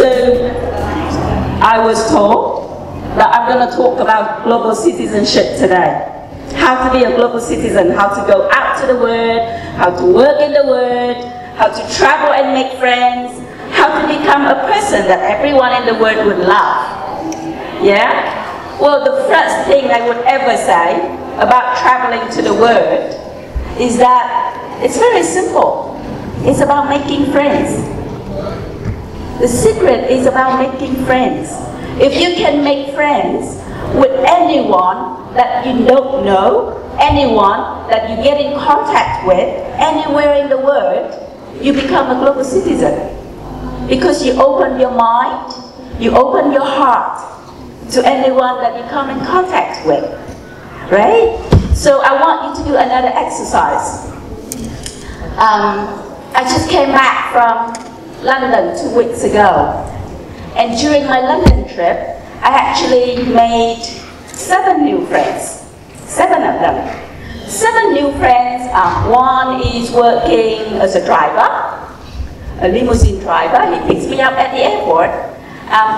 So I was told that I'm going to talk about global citizenship today. How to be a global citizen, how to go out to the world, how to work in the world, how to travel and make friends, how to become a person that everyone in the world would love. Yeah? Well, the first thing I would ever say about traveling to the world is that it's very simple. It's about making friends. The secret is about making friends. If you can make friends with anyone that you don't know, anyone that you get in contact with, anywhere in the world, you become a global citizen. Because you open your mind, you open your heart to anyone that you come in contact with, right? So I want you to do another exercise. I just came back from London 2 weeks ago, and during my London trip, I actually made 7 new friends, 7 of them. 7 new friends. One is working as a driver, a limousine driver. He picks me up at the airport.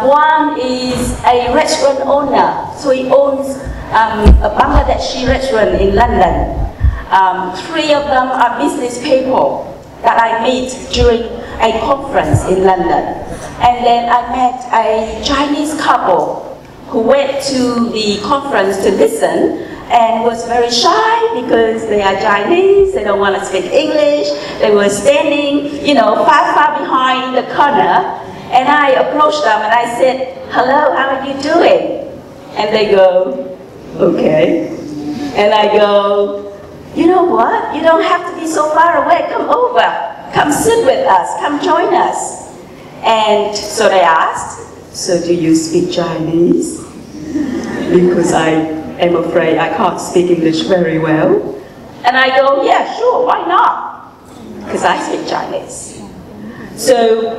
One is a restaurant owner, so he owns a Bangladeshi restaurant in London. 3 of them are business people that I meet during a conference in London. And then I met a Chinese couple who went to the conference to listen and was very shy because they are Chinese, they don't want to speak English. They were standing, you know, far behind the corner. And I approached them and I said, "Hello, how are you doing?" And they go, "Okay." And I go, "You know what? You don't have to be so far away. Come over. Come sit with us. Come join us." And so they asked, "So do you speak Chinese?" Because I am afraid I can't speak English very well. And I go, "Yeah, sure, why not?" Because I speak Chinese. So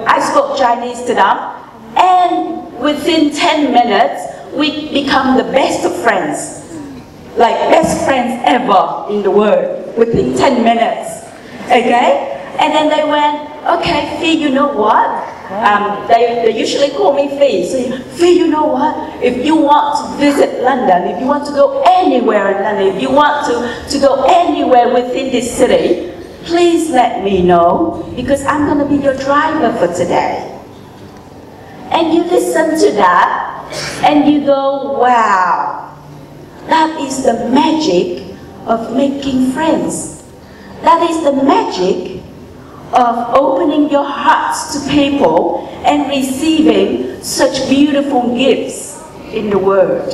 I spoke Chinese to them, and within 10 minutes, we become the best of friends. Like best friends ever in the world, within 10 minutes, okay? And then they went, "Okay, Phi, you know what?" They usually call me Phi. So, "Phi, you know what? If you want to visit London, if you want to go anywhere in London, if you want to go anywhere within this city, please let me know, because I'm going to be your driver for today." And you listen to that, and you go, wow, that is the magic of making friends. That is the magic of opening your hearts to people and receiving such beautiful gifts in the world.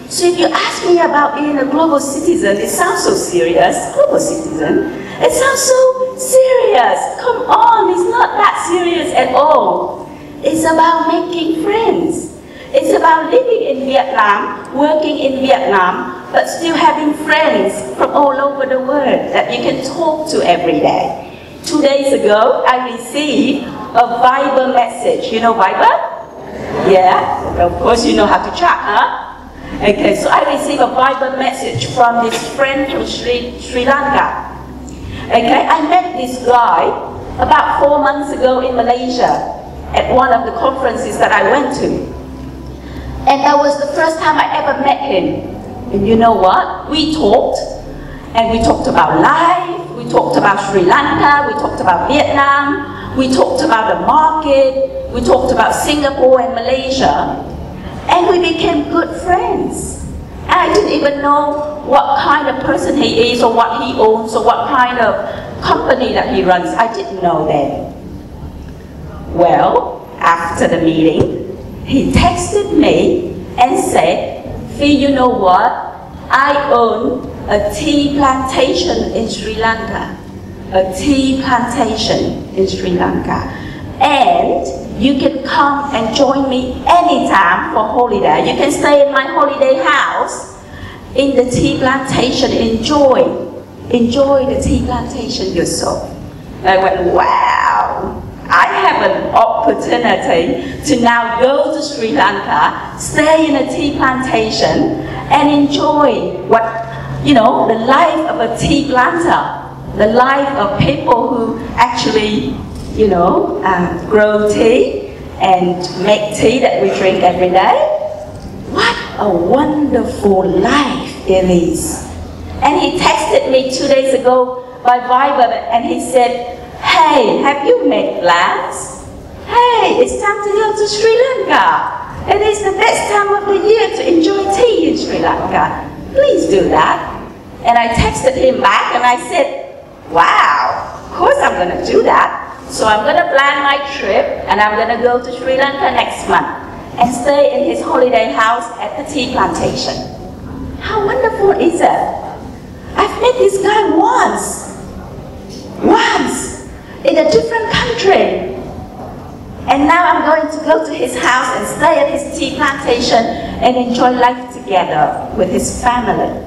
So if you ask me about being a global citizen, it sounds so serious. Global citizen? It sounds so serious. Come on, it's not that serious at all. It's about making friends. It's about living in Vietnam, working in Vietnam, but still having friends from all over the world that you can talk to every day. 2 days ago, I received a Viber message. You know Viber? Yeah, of course you know how to chat, huh? Okay, so I received a Viber message from this friend from Sri Lanka. Okay, I met this guy about 4 months ago in Malaysia at one of the conferences that I went to. And that was the first time I ever met him. And you know what? We talked, and we talked about life, we talked about Sri Lanka, we talked about Vietnam, we talked about the market, we talked about Singapore and Malaysia, and we became good friends. And I didn't even know what kind of person he is, or what he owns, or what kind of company that he runs. I didn't know then. Well, after the meeting, he texted me and said, "Phi, you know what? I own a tea plantation in Sri Lanka. A tea plantation in Sri Lanka. And you can come and join me anytime for holiday. You can stay in my holiday house in the tea plantation. Enjoy the tea plantation yourself." And I went, wow. I have an opportunity to now go to Sri Lanka, stay in a tea plantation, and enjoy what, you know, the life of a tea planter, the life of people who actually, you know, grow tea and make tea that we drink every day. What a wonderful life it is. And he texted me 2 days ago by Viber and he said, hey, have you made plans? Hey, it's time to go to Sri Lanka. It is the best time of the year to enjoy tea in Sri Lanka. Please do that. And I texted him back and I said, wow, of course I'm going to do that. So I'm going to plan my trip and I'm going to go to Sri Lanka next month and stay in his holiday house at the tea plantation. How wonderful is it? I've met this guy once, in a different country. And now I'm going to go to his house and stay at his tea plantation and enjoy life together with his family.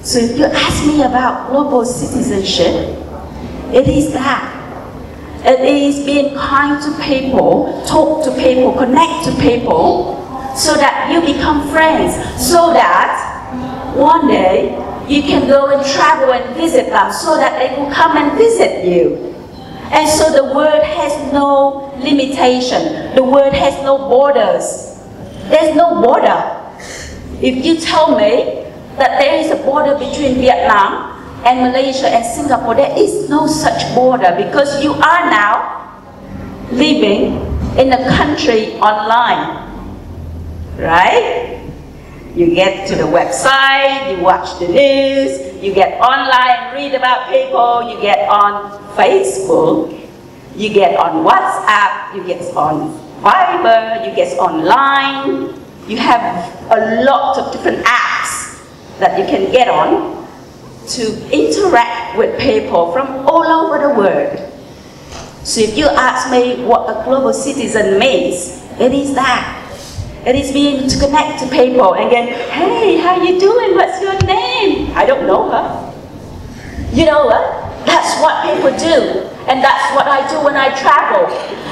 So if you ask me about global citizenship, it is that. It is being kind to people, talk to people, connect to people, so that you become friends, so that one day you can go and travel and visit them, so that they will come and visit you. And so the word has no limitation. The word has no borders. There's no border. If you tell me that there is a border between Vietnam and Malaysia and Singapore, there is no such border because you are now living in a country online, right? You get to the website, you watch the news, you get online, read about people, you get on Facebook, you get on WhatsApp, you get on Viber, you get online. You have a lot of different apps that you can get on to interact with people from all over the world. So if you ask me what a global citizen means, it is that. It is being to connect to people and get, hey, how you doing? What's your name? I don't know her. You know what? That's what people do. And that's what I do when I travel.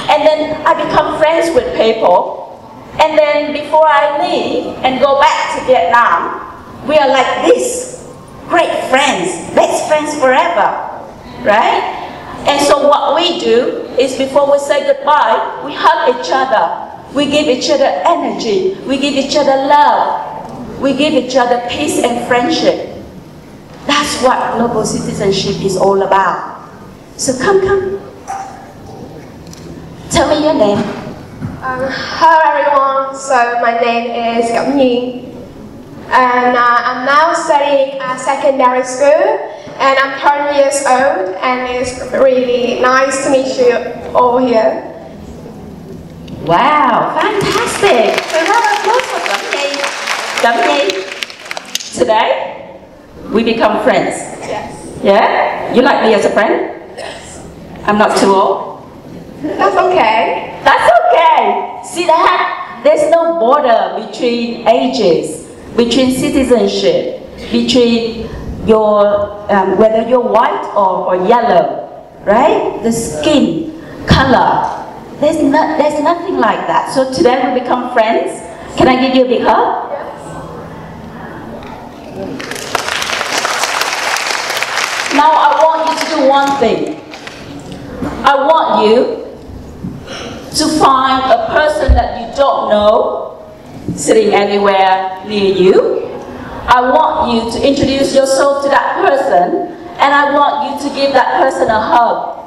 And then I become friends with people. And then before I leave and go back to Vietnam, we are like this. Great friends, best friends forever. Right? And so what we do is before we say goodbye, we hug each other. We give each other energy. We give each other love. We give each other peace and friendship. That's what global citizenship is all about. So come. Tell me your name. Hello everyone. So my name is Cẩm Nhiên. And I'm now studying at secondary school. And I'm 20 years old. And it's really nice to meet you all here. Wow, fantastic! So round of applause for Cẩm Nhi. Today, we become friends. Yes. Yeah? You like me as a friend? Yes. I'm not too old? That's okay. That's okay! See that? There's no border between ages, between citizenship, between your, whether you're white or yellow, right? The skin, color. There's nothing like that. So today we become friends. Can I give you a big hug? Yes. Now I want you to do one thing. I want you to find a person that you don't know sitting anywhere near you. I want you to introduce yourself to that person and I want you to give that person a hug.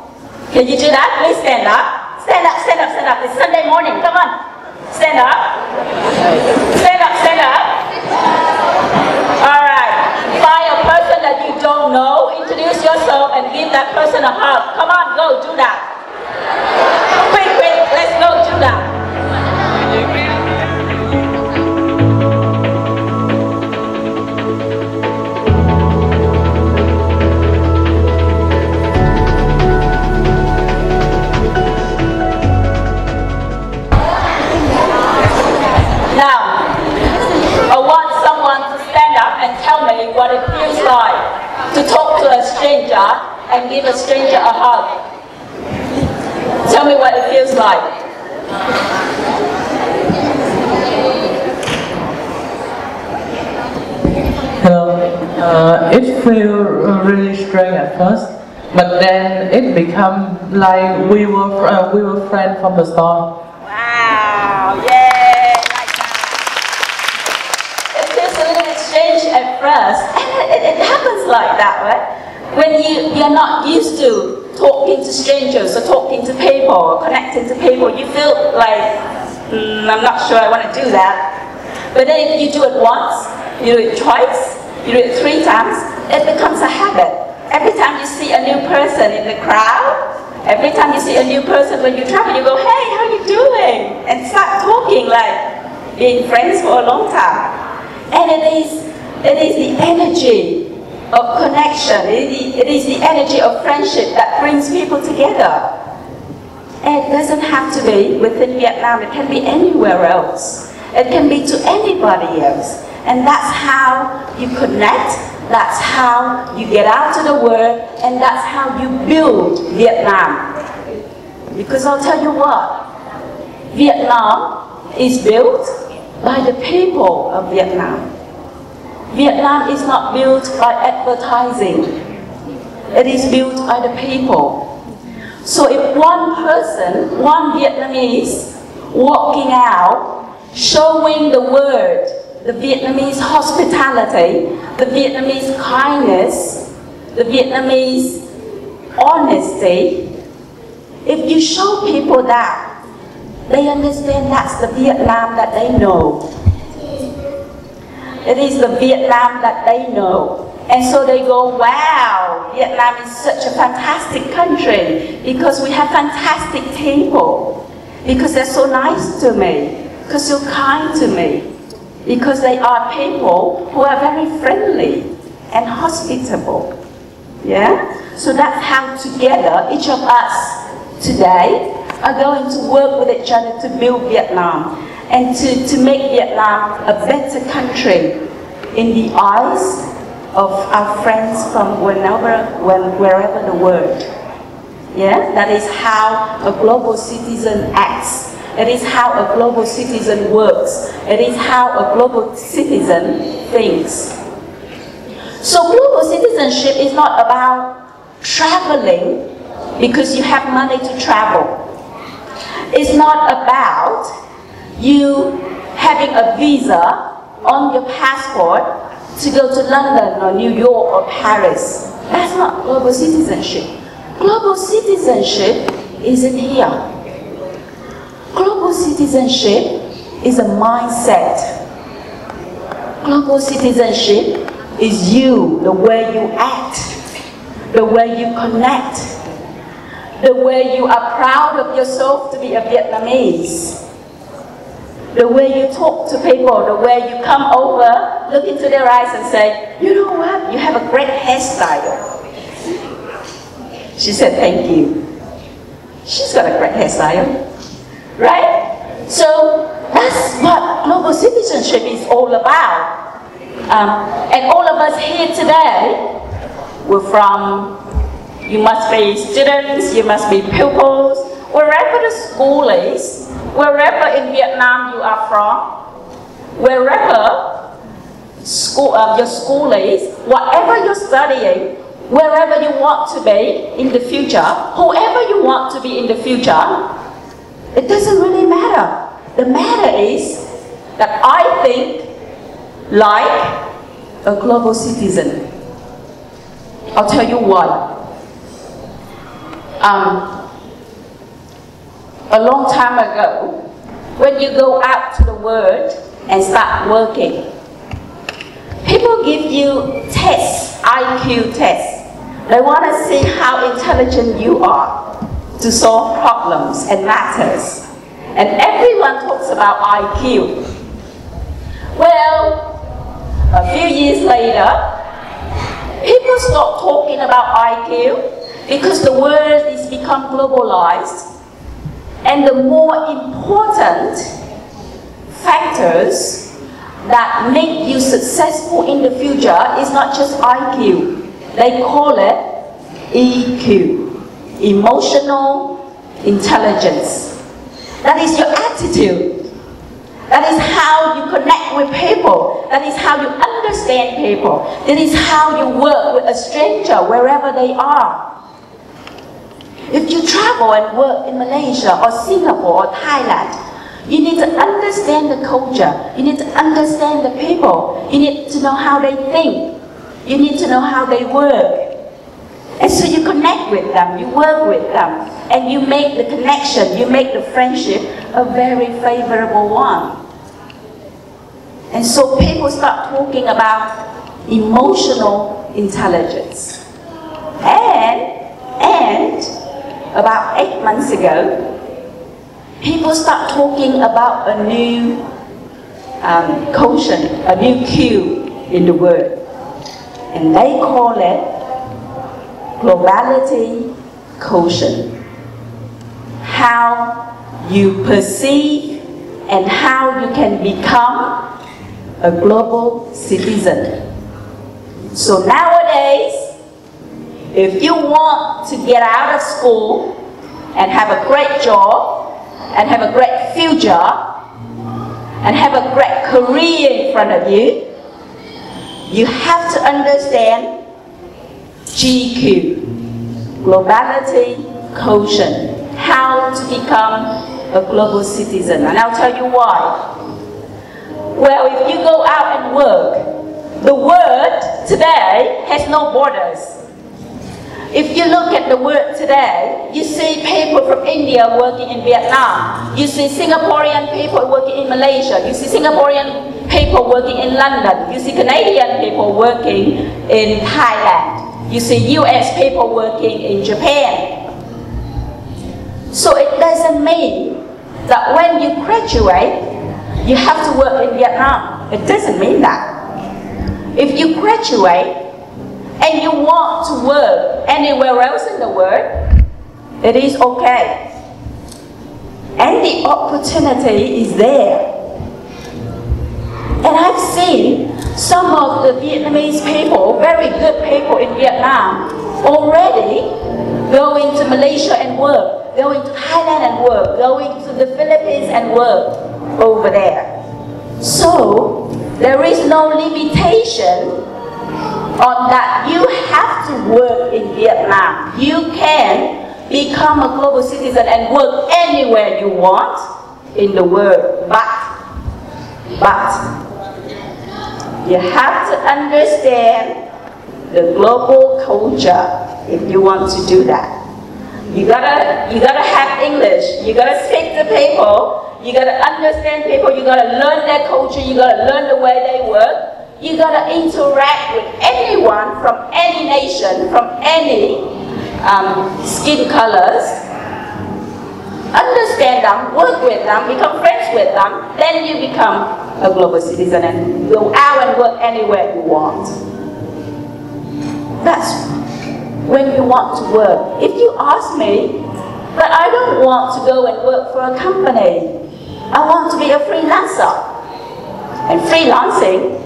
Can you do that? Please stand up. Stand up, stand up, stand up. It's Sunday morning. Come on. Stand up. Stand up, stand up. All right. Find a person that you don't know. Introduce yourself and give that person a hug. Come on, go do that. Quick, let's go do that. What it feels like to talk to a stranger and give a stranger a hug. Tell me what it feels like. Hello. It feels really strange at first, but then it became like we were friends from the start. Wow. us. And it happens like that, right? When you're not used to talking to strangers or talking to people or connecting to people, you feel like, I'm not sure I want to do that. But then if you do it once, you do it twice, you do it 3 times, it becomes a habit. Every time you see a new person in the crowd, every time you see a new person when you travel, you go, hey, how you doing? And start talking like being friends for a long time. And it is the energy of connection, it is the energy of friendship that brings people together. And it doesn't have to be within Vietnam, it can be anywhere else. It can be to anybody else. And that's how you connect, that's how you get out to the world, and that's how you build Vietnam. Because I'll tell you what, Vietnam is built by the people of Vietnam. Vietnam is not built by advertising. It is built by the people. So if one person, one Vietnamese, walking out, showing the world, the Vietnamese hospitality, the Vietnamese kindness, the Vietnamese honesty, if you show people that, they understand that's the Vietnam that they know. It is the Vietnam that they know. And so they go, wow, Vietnam is such a fantastic country because we have fantastic people, because they're so nice to me, because they're so kind to me, because they are people who are very friendly and hospitable. Yeah? So that's how together, each of us today are going to work with each other to build Vietnam and to make Vietnam a better country in the eyes of our friends from wherever the world. Yeah? That is how a global citizen acts. It is how a global citizen works. It is how a global citizen thinks. So global citizenship is not about traveling because you have money to travel. It's not about you having a visa on your passport to go to London or New York or Paris. That's not global citizenship. Global citizenship isn't here. Global citizenship is a mindset. Global citizenship is you, the way you act, the way you connect, the way you are proud of yourself to be a Vietnamese, the way you talk to people, the way you come over, look into their eyes and say, you know what, you have a great hairstyle. She said, thank you. She's got a great hairstyle, right? So that's what global citizenship is all about. And all of us here today, we're from, you must be students, you must be pupils, wherever the school is, wherever in Vietnam you are from, wherever your school is, whatever you're studying, wherever you want to be in the future, whoever you want to be in the future, it doesn't really matter. The matter is that I think like a global citizen. I'll tell you why. A long time ago, when you go out to the world and start working, people give you tests, IQ tests. They want to see how intelligent you are to solve problems and matters. And everyone talks about IQ. Well, a few years later, people stop talking about IQ because the world is become globalized. And the more important factors that make you successful in the future is not just IQ. They call it EQ, emotional intelligence. That is your attitude. That is how you connect with people. That is how you understand people. That is how you work with a stranger wherever they are. If you travel and work in Malaysia or Singapore or Thailand, You need to understand the culture. You need to understand the people. You need to know how they think. You need to know how they work. And so you connect with them, you work with them, and you make the connection, you make the friendship a very favorable one. And so people start talking about emotional intelligence. And about 8 months ago, people start talking about a new quotient, a new Q in the word. And they call it globality quotient. How you perceive and how you can become a global citizen. So nowadays, if you want to get out of school and have a great job and have a great future and have a great career in front of you, you have to understand GQ, globality quotient, how to become a global citizen. And I'll tell you why. Well, if you go out and work, the word today has no borders. If you look at the world today, you see people from India working in Vietnam. You see Singaporean people working in Malaysia. You see Singaporean people working in London. You see Canadian people working in Thailand. You see US people working in Japan. So it doesn't mean that when you graduate, you have to work in Vietnam. It doesn't mean that. If you graduate, and you want to work anywhere else in the world, it is okay. And the opportunity is there. And I've seen some of the Vietnamese people, very good people in Vietnam, already going to Malaysia and work, going to Thailand and work, going to the Philippines and work over there. So there is no limitation on that. You have to work in Vietnam. You can become a global citizen and work anywhere you want in the world. But you have to understand the global culture if you want to do that. You gotta have English. You gotta speak to people. You gotta understand people. You gotta learn their culture. You gotta learn the way they work. You gotta interact with anyone from any nation, from any skin colors. Understand them, work with them, become friends with them. Then you become a global citizen and go out and work anywhere you want. That's when you want to work. If you ask me, but I don't want to go and work for a company. I want to be a freelancer. And freelancing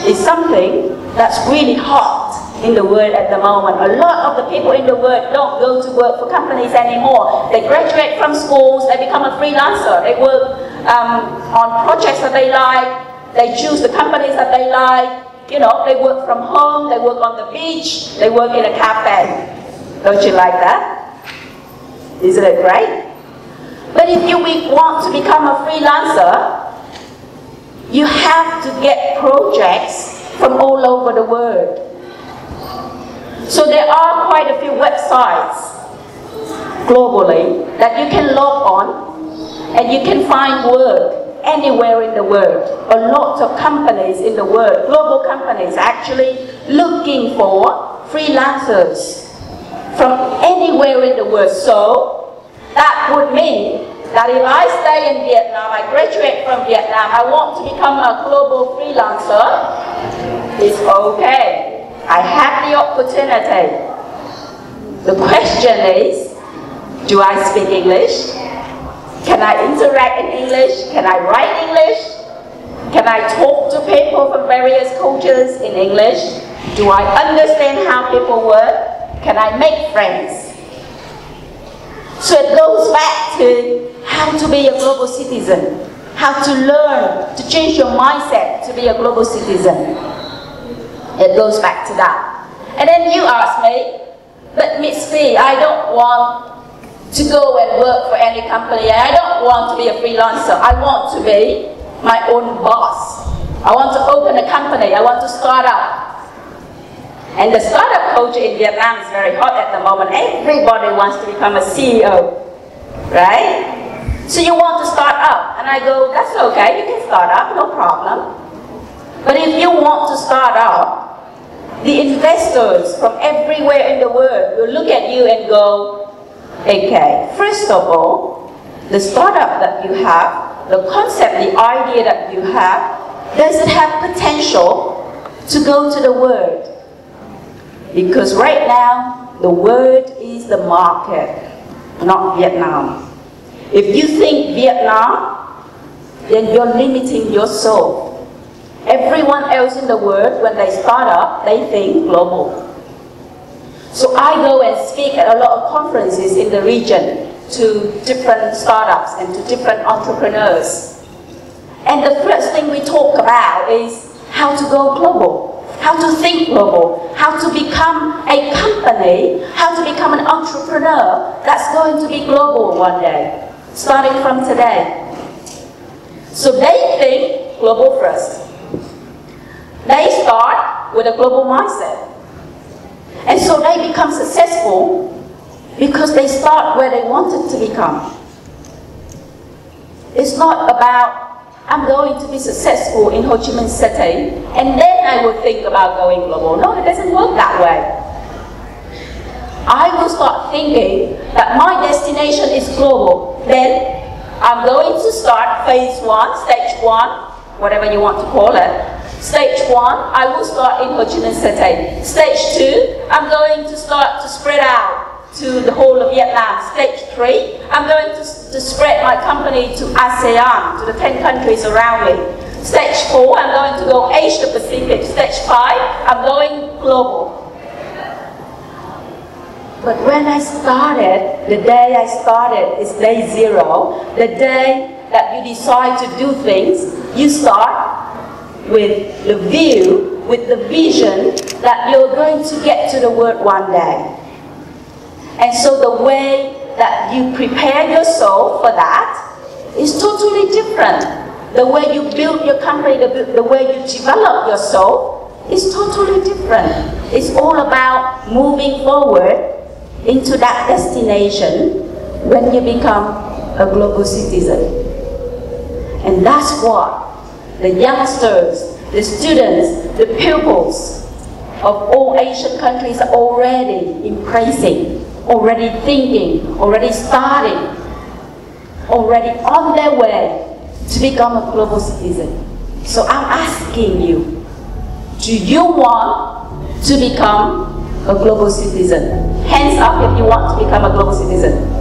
is something that's really hot in the world at the moment. A lot of the people in the world don't go to work for companies anymore. They graduate from schools, they become a freelancer. They work on projects that they like, they choose the companies that they like. You know, they work from home, they work on the beach, they work in a cafe. Don't you like that? Isn't it great? But if you want to become a freelancer, you have to get projects from all over the world. So there are quite a few websites globally that you can log on and you can find work anywhere in the world. A lot of companies in the world, global companies, actually looking for freelancers from anywhere in the world. So that would mean that if I stay in Vietnam, I graduate from Vietnam, I want to become a global freelancer, it's okay. I have the opportunity. The question is, do I speak English? Can I interact in English? Can I write English? Can I talk to people from various cultures in English? Do I understand how people work? Can I make friends? So it goes back to how to be a global citizen, how to learn, to change your mindset to be a global citizen. It goes back to that. And then you ask me, but Miss Fee, I don't want to go and work for any company. And I don't want to be a freelancer. I want to be my own boss. I want to open a company. I want to start up. And the startup culture in Vietnam is very hot at the moment. Everybody wants to become a CEO, right? So you want to start up. And I go, that's okay, you can start up, no problem. But if you want to start up, the investors from everywhere in the world will look at you and go, okay, first of all, the startup that you have, the concept, the idea that you have, does it have potential to go to the world? Because right now, the world is the market, not Vietnam. If you think Vietnam, then you're limiting yourself. Everyone else in the world, when they start up, they think global. So I go and speak at a lot of conferences in the region to different startups and to different entrepreneurs. And the first thing we talk about is how to go global, how to think global, how to become a company, how to become an entrepreneur that's going to be global one day, starting from today. So they think global first. They start with a global mindset. And so they become successful because they start where they wanted to become. It's not about, I'm going to be successful in Ho Chi Minh City, and then I will think about going global. No, it doesn't work that way. I will start thinking that my destination is global. Then I'm going to start phase 1, stage 1, whatever you want to call it. Stage 1, I will start in Ho Chi Minh City. Stage 2, I'm going to start to spread out to the whole of Vietnam. Stage 3, I'm going to spread my company to ASEAN, to the 10 countries around me. Stage 4, I'm going to go Asia Pacific. Stage 5, I'm going global. But when I started, the day I started is day 0. The day that you decide to do things, you start with the view, with the vision that you're going to get to the world one day. And so the way that you prepare yourself for that is totally different. The way you build your company, the way you develop yourself is totally different. It's all about moving forward into that destination when you become a global citizen. And that's what the youngsters, the students, the pupils of all Asian countries are already embracing, already thinking, already starting, already on their way to become a global citizen. So I'm asking you, do you want to become a global citizen? Hands up if you want to become a global citizen.